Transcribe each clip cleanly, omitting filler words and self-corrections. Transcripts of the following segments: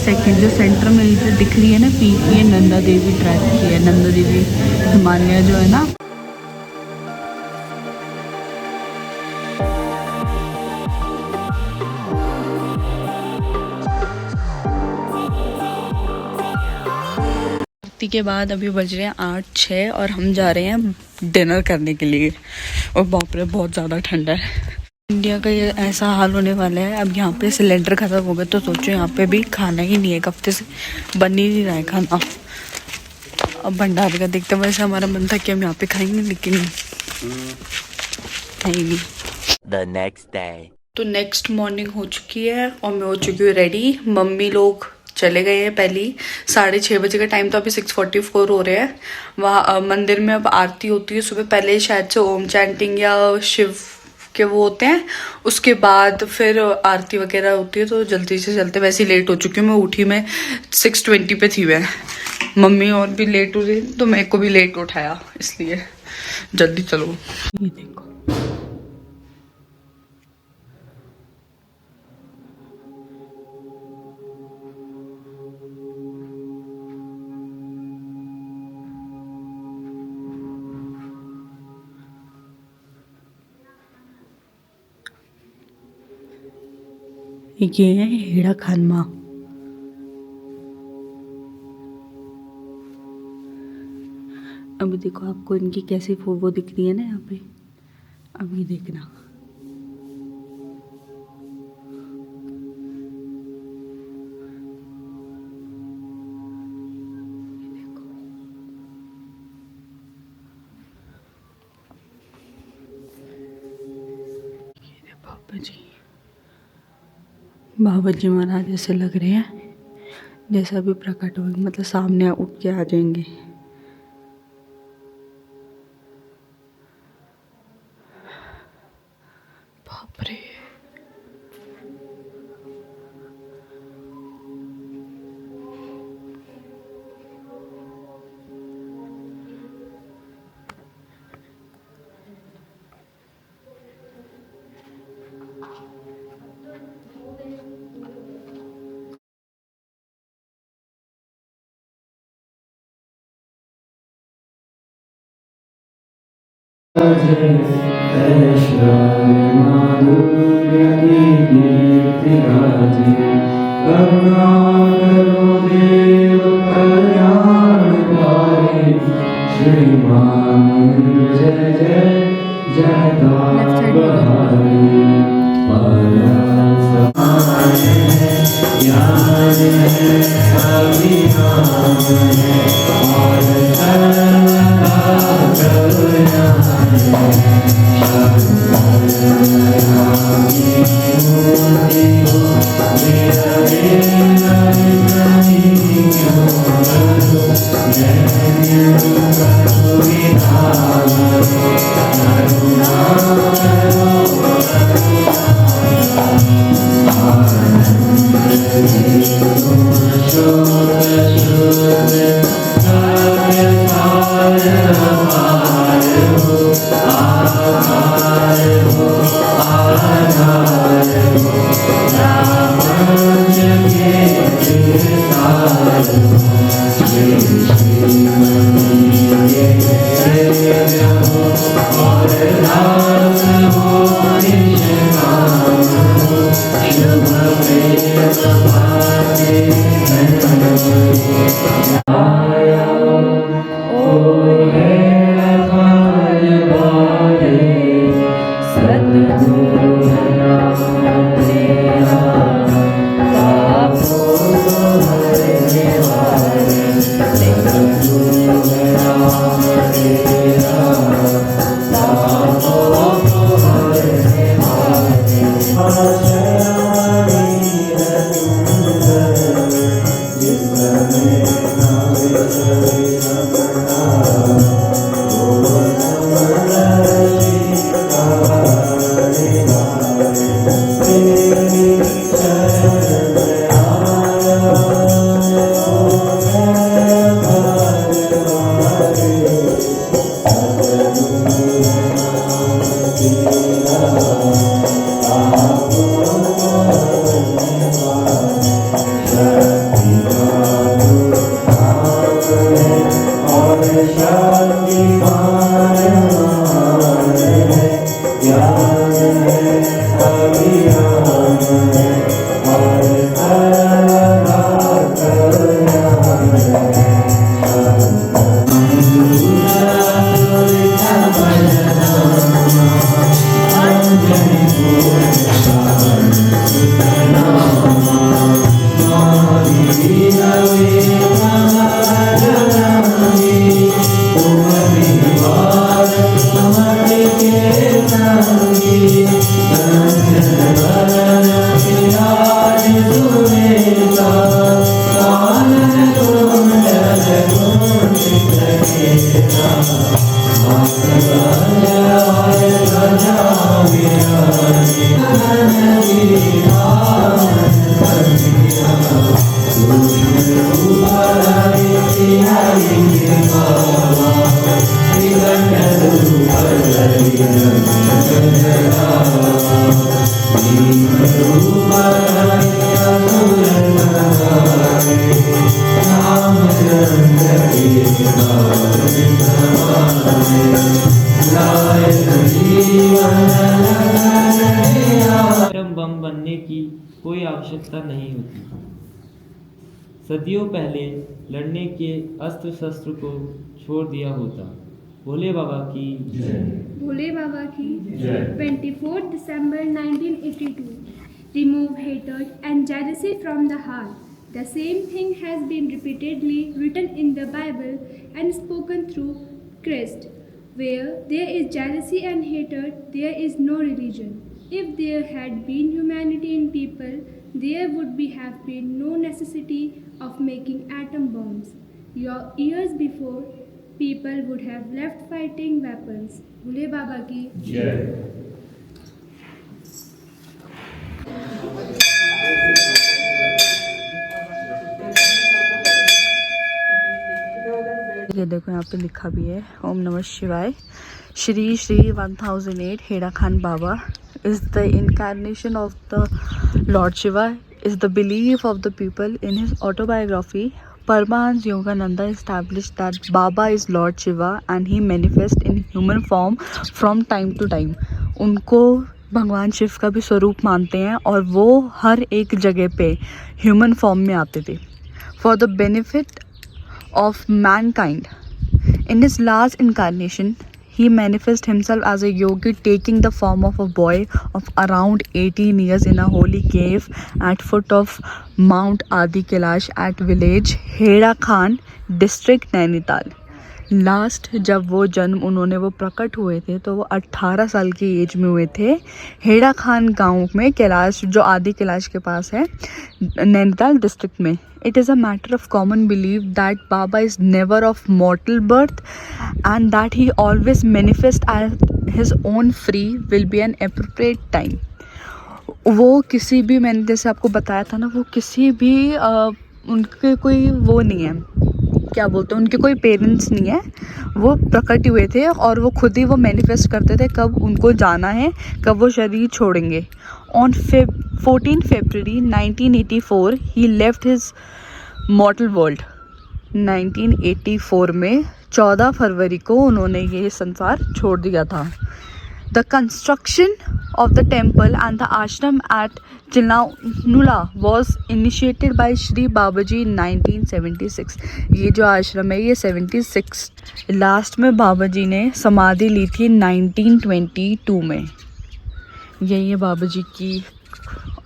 Second जो centre में जो दिख रही है ना पीक, ये नंदा देवी ट्रैक की है। नंदा देवी हिमालय जो है ना, के बाद अभी बज रहे हैं 8-6 और हम जा रहे हैं डिनर करने के लिए। और बाप रे बहुत ज़्यादा ठंडा है। इंडिया का ये ऐसा हाल होने वाला है, अब यहाँ पे सिलेंडर ख़त्म हो गए तो सोचो यहाँ पे भी खाना ही नहीं है, एक हफ्ते से बन ही नहीं रहा है खाना। अब भंडारे का देखते, वैसे हमारा मन था कि हम यहाँ पे खाएंगे, लेकिन है ही नहीं। The next day. तो नेक्स्ट मॉर्निंग हो चुकी है और मैं हो चुकी हूँ रेडी। मम्मी लोग चले गए हैं पहले ही, 6:30 बजे का टाइम, तो अभी 6:44 हो रहे हैं। वहाँ मंदिर में अब आरती होती है सुबह, पहले शायद से ओम चैंटिंग या शिव के वो होते हैं, उसके बाद फिर आरती वगैरह होती है। तो जल्दी से चलते, वैसे ही लेट हो चुकी हूँ मैं, उठी मैं 6:20 पे थी मैं। मम्मी और भी लेट हो रही तो मेरे को भी लेट उठाया, इसलिए जल्दी चलो। ये देखो ये है हेड़ा खानमा। अभी देखो आपको इनकी कैसी वो दिख रही है ना यहाँ पे, अभी देखना। ये बाबा जी महाराज ऐसे लग रहे हैं जैसे अभी प्रकट हो, मतलब सामने उठ के आ जाएंगे। बाप रे, एटम बम बनने की कोई आवश्यकता नहीं होती। सदियों पहले लड़ने के अस्त्र शस्त्र को छोड़ दिया होता। भोले बाबा की जय। भोले बाबा की जय। 24 December 1982. Remove hatred and jealousy from the heart. The same thing has been repeatedly written in the Bible and spoken through Christ. Where there is jealousy and hatred, there is no religion. If there had been humanity in people, there would have been no necessity of making atom bombs. Years before, people would have left fighting weapons. Bhole Baba ki जय। ये देखो यहाँ पे लिखा भी है ओम नमः शिवाय। श्री श्री 1008 हेड़ा खान बाबा is the incarnation of the Lord Shiva, is the belief of the people. In his autobiography, Paramahansa Yogananda established that Baba is Lord Shiva and he manifests in human form from time to time. उनको भगवान शिव का भी स्वरूप मानते हैं और वो हर एक जगह पे ह्यूमन फॉर्म में आते थे for the benefit of mankind. In his last incarnation, he manifested himself as a yogi, taking the form of a boy of around 18 years in a holy cave at foot of Mount Adi Kailash at village Heda Khan, district Nainital. Last जब वो जन्म उन्होंने वो प्रकट हुए थे तो वो 18 साल की एज में हुए थे हेड़ा खान गांव में, कैलाश जो आदि कैलाश के पास है, नैनीताल डिस्ट्रिक्ट में. It is a matter of common belief that Baba is never of mortal birth and that he always manifests at his own free will be an appropriate time. वो किसी भी, मैंने जैसे आपको बताया था ना, वो किसी भी उनके कोई वो नहीं है, क्या बोलते हैं, उनके कोई पेरेंट्स नहीं है, वो प्रकट हुए थे और वो खुद ही वो मैनिफेस्ट करते थे कब उनको जाना है, कब वो शरीर छोड़ेंगे. On 14 February 1984 he left his मॉर्टल world. 1984 में 14 फरवरी को उन्होंने ये संसार छोड़ दिया था. The construction of the temple and the ashram at Chilnula was initiated by Shri Babaji in 1976. ये जो आश्रम है ये 76 लास्ट में बाबा जी ने समाधि ली थी 1922 में. यही है बाबा जी की.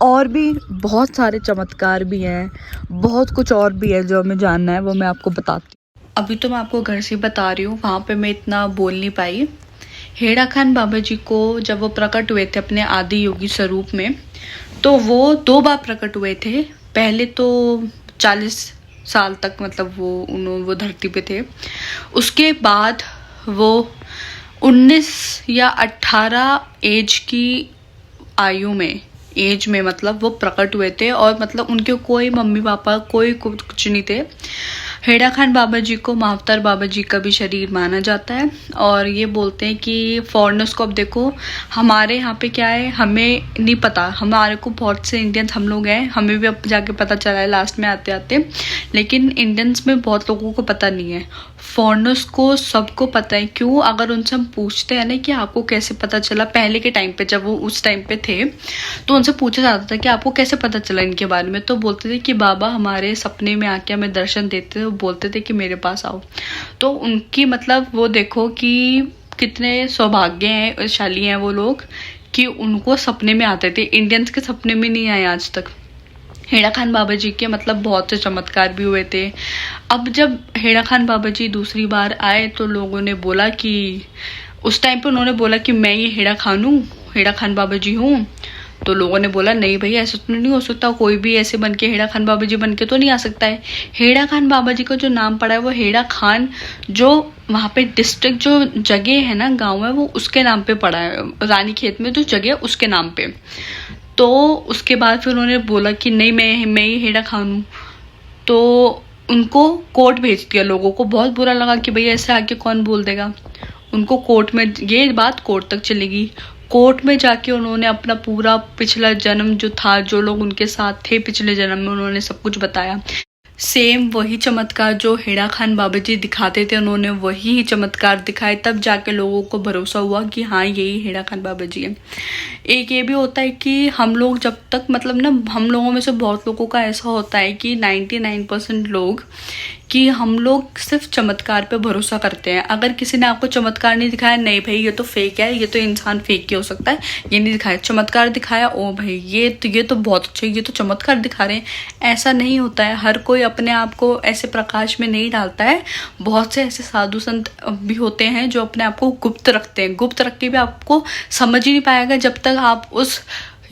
और भी बहुत सारे चमत्कार भी हैं, बहुत कुछ और भी है जो हमें जानना है, वो मैं आपको बताती हूँ. अभी तो मैं आपको घर से बता रही हूँ, वहाँ पे मैं इतना बोल नहीं पाई. हेड़ा खान बाबा जी को जब वो प्रकट हुए थे अपने आदि योगी स्वरूप में, तो वो 2 बार प्रकट हुए थे. पहले तो 40 साल तक मतलब वो धरती पे थे. उसके बाद वो 19 या 18 एज की आयु में मतलब वो प्रकट हुए थे. और मतलब उनके कोई मम्मी पापा कोई कुछ नहीं थे. हेड़ा खान बाबा जी को महाअवतार बाबा जी का भी शरीर माना जाता है. और ये बोलते हैं कि फॉरेनर्स को, अब देखो हमारे यहाँ पे क्या है, हमें नहीं पता, हमारे को बहुत से इंडियंस हम लोग हैं, हमें भी अब जाके पता चला है लास्ट में आते आते, लेकिन इंडियंस में बहुत लोगों को पता नहीं है. फॉरेनर्स को सबको पता है। क्यों? अगर उनसे हम पूछते हैं ना कि आपको कैसे पता चला, पहले के टाइम पे जब वो उस टाइम पे थे तो उनसे पूछा जाता था कि आपको कैसे पता चला इनके बारे में, तो बोलते थे कि बाबा हमारे सपने में आके हमें दर्शन देते थे, वो बोलते थे कि मेरे पास आओ। तो उनकी मतलब वो देखो कि कितने सौभाग्यशाली हैं वो लोग कि उनको सपने में आते थे। इंडियंस के सपने में नहीं आए आज तक। हेड़ा खान बाबा जी के मतलब बहुत से चमत्कार भी हुए थे। अब जब हेड़ा खान बाबा जी दूसरी बार आए तो लोगों ने बोला कि उस टाइम पे उन्होंने बोला कि मैं ये हेड़ा खान हूँ, हेड़ा खान बाबा जी हूँ। तो लोगों ने बोला नहीं भाई ऐसा तो नहीं हो सकता, कोई भी ऐसे बन के हेड़ा खान बाबा जी बन के तो नहीं आ सकता है। हेड़ा खान बाबा जी का जो नाम पड़ा है वो हेड़ा खान, जो वहाँ पे डिस्ट्रिक्ट जो जगह है ना, गाँव है, वो उसके नाम पे पड़ा है। रानी खेत में जो जगह है उसके नाम पे। तो उसके बाद फिर उन्होंने बोला कि नहीं मैं ही हेड़ा खान हूँ। तो उनको कोर्ट भेज दिया। लोगों को बहुत बुरा लगा कि भाई ऐसे आके कौन बोल देगा। उनको कोर्ट में, ये बात कोर्ट तक चलेगी। कोर्ट में जाके उन्होंने अपना पूरा पिछला जन्म जो था, जो लोग उनके साथ थे पिछले जन्म में, उन्होंने सब कुछ बताया। सेम वही चमत्कार जो हेड़ा खान बाबा जी दिखाते थे, उन्होंने वही चमत्कार दिखाए। तब जाके लोगों को भरोसा हुआ कि हाँ यही हेड़ा खान बाबा जी है। एक ये भी होता है कि हम लोग जब तक मतलब ना, हम लोगों में से बहुत लोगों का ऐसा होता है कि 99% लोग कि हम लोग सिर्फ चमत्कार पे भरोसा करते हैं। अगर किसी ने आपको चमत्कार नहीं दिखाया, नहीं भाई ये तो फेक है, ये तो इंसान फेक ही हो सकता है, ये नहीं दिखाया। चमत्कार दिखाया, ओ भाई ये तो बहुत अच्छा है, ये तो चमत्कार दिखा रहे हैं। ऐसा नहीं होता है। हर कोई अपने आप को ऐसे प्रकाश में नहीं डालता है। बहुत से ऐसे साधु संत भी होते हैं जो अपने आप को गुप्त रखते हैं। गुप्त रख के भी आपको समझ ही नहीं पाएगा जब तक आप उस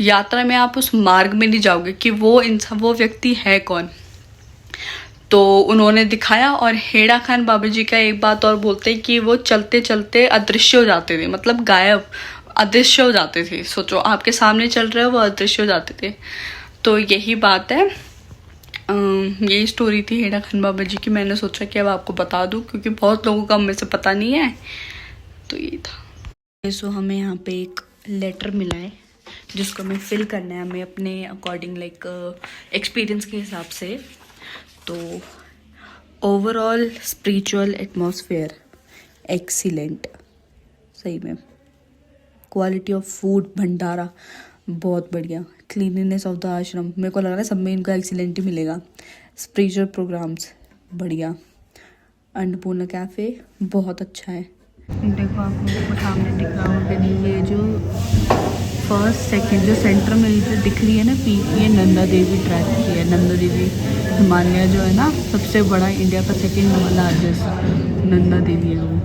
यात्रा में, आप उस मार्ग में नहीं जाओगे कि वो इंसान, वो व्यक्ति है कौन। तो उन्होंने दिखाया। और हेड़ा खान बाबा जी का एक बात और बोलते हैं कि वो चलते चलते अदृश्य हो जाते थे, मतलब गायब, अदृश्य हो जाते थे। सोचो आपके सामने चल रहे हो, वो अदृश्य हो जाते थे। तो यही बात है, यही स्टोरी थी हेड़ा खान बाबा जी की। मैंने सोचा कि अब आपको बता दूं क्योंकि बहुत लोगों का में से पता नहीं है। तो ये था। सो हमें यहाँ पे एक लेटर मिला है जिसको हमें फिल करना है, हमें अपने अकॉर्डिंग लाइक एक्सपीरियंस के हिसाब से। तो ओवरऑल स्पिरिचुअल एटमॉस्फेयर एक्सीलेंट, सही में। क्वालिटी ऑफ फूड भंडारा बहुत बढ़िया। क्लीनलीनेस ऑफ द आश्रम, मेरे को लग रहा है सब में इनका एक्सीलेंट ही मिलेगा। स्पिरिचुअल प्रोग्राम्स बढ़िया। अन्नपूर्णा कैफ़े बहुत अच्छा है। देखो आप लोगों को सामने दिख रहा होगा, ये जो फर्स्ट सेकंड जो सेंटर में जो दिख रही है ना पीक, ये नंदा देवी ट्रैक की है। नंदा देवी हिमालय जो है ना, सबसे बड़ा इंडिया का सेकंड लार्जेस्ट नंदा देवी है वो।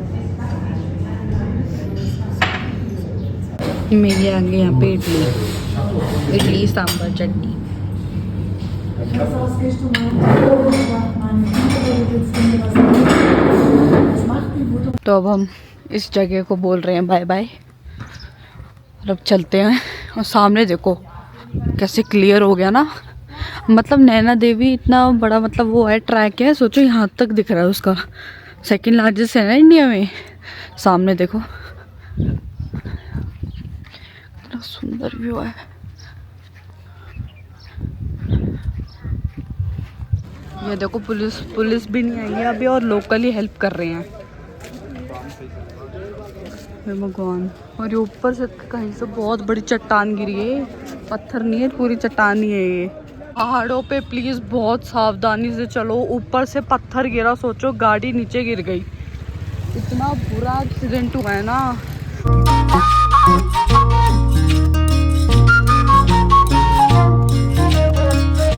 मेरे आगे यहाँ पे इडली सांभर चटनी। तो अब हम इस जगह को बोल रहे हैं बाय बाय और अब चलते हैं। और सामने देखो कैसे क्लियर हो गया ना, मतलब नैना देवी इतना बड़ा मतलब वो है, ट्रैक है। सोचो यहाँ तक दिख रहा है, उसका सेकंड लार्जेस्ट है ना इंडिया में। सामने देखो कितना सुंदर व्यू है। ये देखो पुलिस भी नहीं आई है अभी और लोकली हेल्प कर रहे हैं। भगवान। और ये ऊपर से कहीं से बहुत बड़ी चट्टान गिरी है, पत्थर नहीं है, पूरी चट्टान ही है ये। पहाड़ों पे प्लीज बहुत सावधानी से चलो, ऊपर से पत्थर गिरा, सोचो गाड़ी नीचे गिर गई। इतना बुरा एक्सीडेंट हुआ है ना।